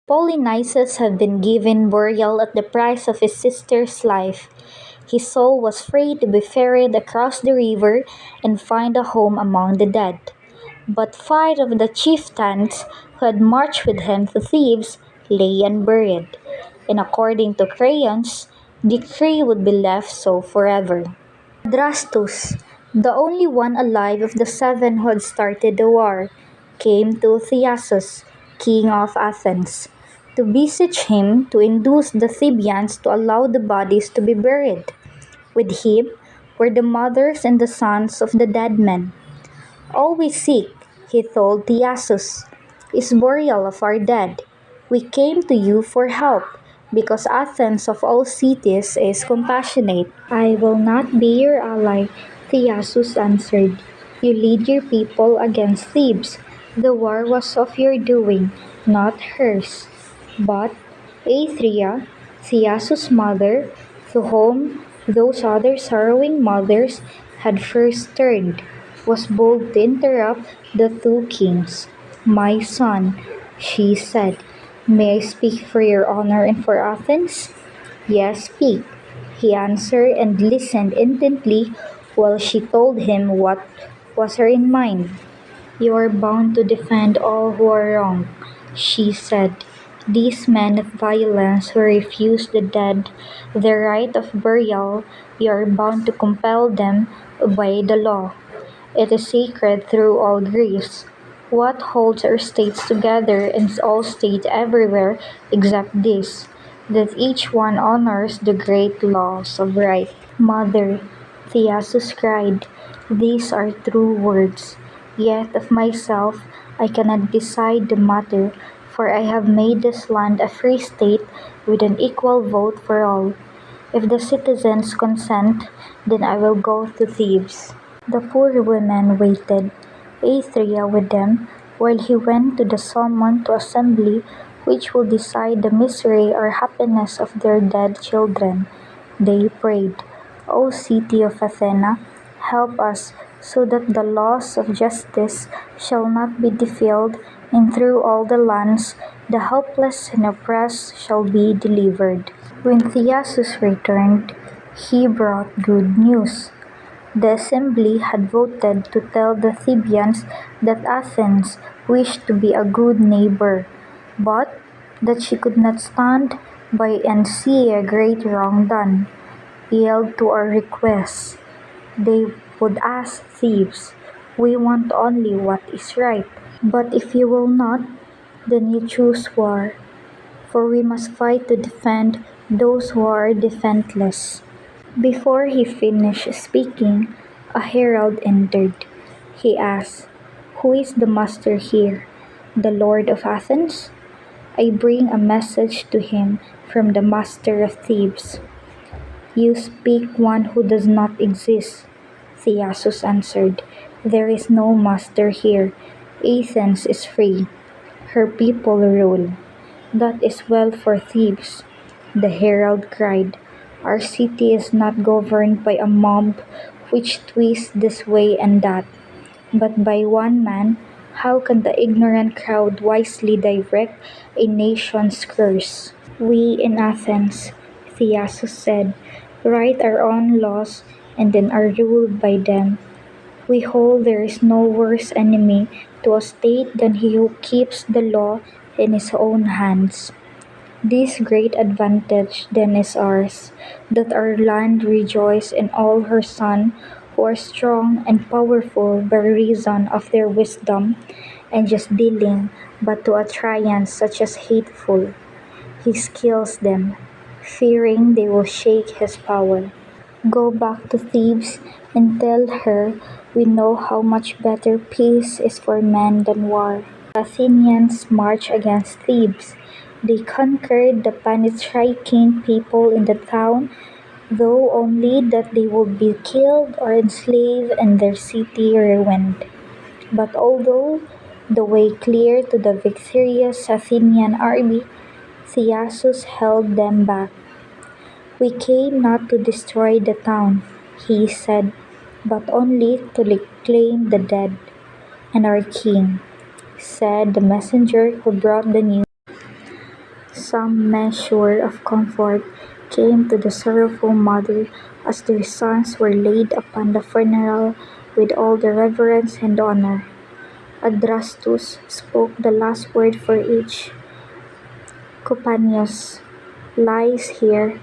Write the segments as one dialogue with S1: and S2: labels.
S1: Polynices had been given burial at the price of his sister's life. His soul was free to be ferried across the river and find a home among the dead. But five of the chieftains who had marched with him to Thebes lay unburied, and according to Crayon's decree would be left so forever. Adrastus, the only one alive of the seven who had started the war, came to Thyasus, king of Athens, to beseech him to induce the Thebians to allow the bodies to be buried. With him were the mothers and the sons of the dead men. All we seek, he told Thyasus, is burial of our dead. We came to you for help, because Athens of all cities is compassionate. I will not be your ally, Thyasus answered. You lead your people against Thebes. The war was of your doing, not hers. But Aethria, Thyasus' mother, to whom those other sorrowing mothers had first turned, was bold to interrupt the two kings. "My son," she said, "may I speak for your honor and for Athens?" "Yes, speak," he answered and listened intently while she told him what was her in mind. "You are bound to defend all who are wrong," she said. "These men of violence who refuse the dead their right of burial, you are bound to compel them obey the law. It is sacred through all Greece. What holds our states together and all states everywhere except this, that each one honors the great laws of right?" "Mother," Thyasus cried, "these are true words. Yet of myself I cannot decide the matter, for I have made this land a free state with an equal vote for all. If the citizens consent, then I will go to Thebes." The poor women waited, Aethria with them, while he went to the summoned assembly which will decide the misery or happiness of their dead children. They prayed, "O city of Athena, help us so that the laws of justice shall not be defiled, and through all the lands the helpless and oppressed shall be delivered." When Thyasus returned, he brought good news. The assembly had voted to tell the Thebians that Athens wished to be a good neighbor, but that she could not stand by and see a great wrong done. Yield to our requests, they would ask Thebes. We want only what is right. But if you will not, then you choose war, for we must fight to defend those who are defenseless. Before he finished speaking, a herald entered. He asked, "Who is the master here? The Lord of Athens?" "I bring a message to him from the master of Thebes." "You speak one who does not exist," Thyasus answered. "There is no master here. Athens is free. Her people rule. That is well for Thebes," the herald cried. "Our city is not governed by a mob which twists this way and that, but by one man. How can the ignorant crowd wisely direct a nation's course?" "We in Athens," Thyasus said, "write our own laws and then are ruled by them. We hold there is no worse enemy to a state than he who keeps the law in his own hands. This great advantage then is ours, that our land rejoice in all her sons who are strong and powerful by reason of their wisdom and just dealing, but to a tyrant such as hateful, he kills them, fearing they will shake his power. Go back to Thebes and tell her we know how much better peace is for men than war." The Athenians marched against Thebes. They conquered the panic-stricken people in the town, though only that they would be killed or enslaved and their city ruined. But although the way clear to the victorious Athenian army, Thyasus held them back. "We came not to destroy the town," he said, "but only to reclaim the dead." "And our king," said the messenger who brought the news. Some measure of comfort came to the sorrowful mother as their sons were laid upon the funeral with all the reverence and honor. Adrastus spoke the last word for each. Copanius lies here,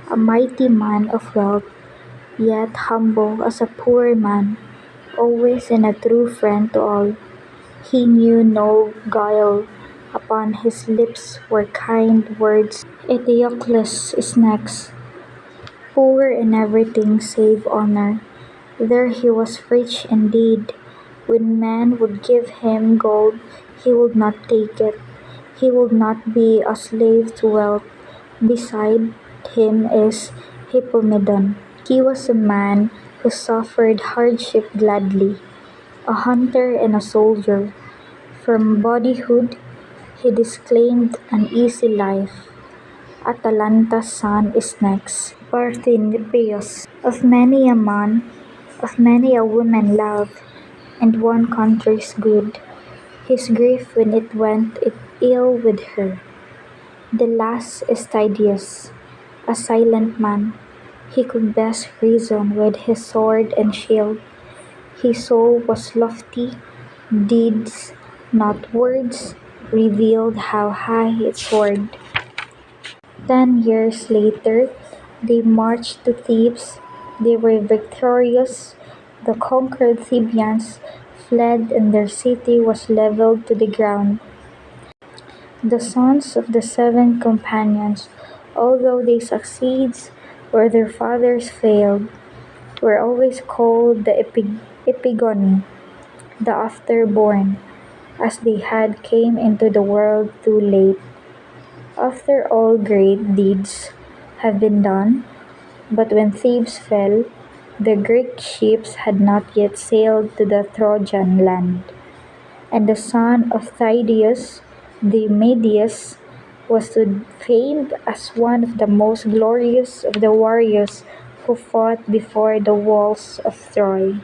S1: a mighty man of wealth, yet humble as a poor man, always and a true friend to all. He knew no guile, upon his lips were kind words. Eteocles is next, poor in everything save honor. There he was rich indeed. When men would give him gold, he would not take it. He would not be a slave to wealth. Beside him is Hippomedon. He was a man who suffered hardship gladly, a hunter and a soldier. From bodyhood, he disclaimed an easy life. Atalanta's son is next, Parthenopeus. Of many a man, of many a woman love, and one country's good, his grief when it went it ill with her. The last is Tydeus, a silent man. He could best reason with his sword and shield. His soul was lofty, deeds, not words, revealed how high it soared. 10 years later, they marched to Thebes. They were victorious. The conquered Thebians fled and their city was leveled to the ground. The sons of the seven companions, although they succeeded where their fathers failed, were always called the Epigoni, the afterborn, as they had came into the world too late. After all great deeds have been done, but when Thebes fell, the Greek ships had not yet sailed to the Trojan land, and the son of Tydeus, Diomedes, was famed as one of the most glorious of the warriors who fought before the walls of Troy.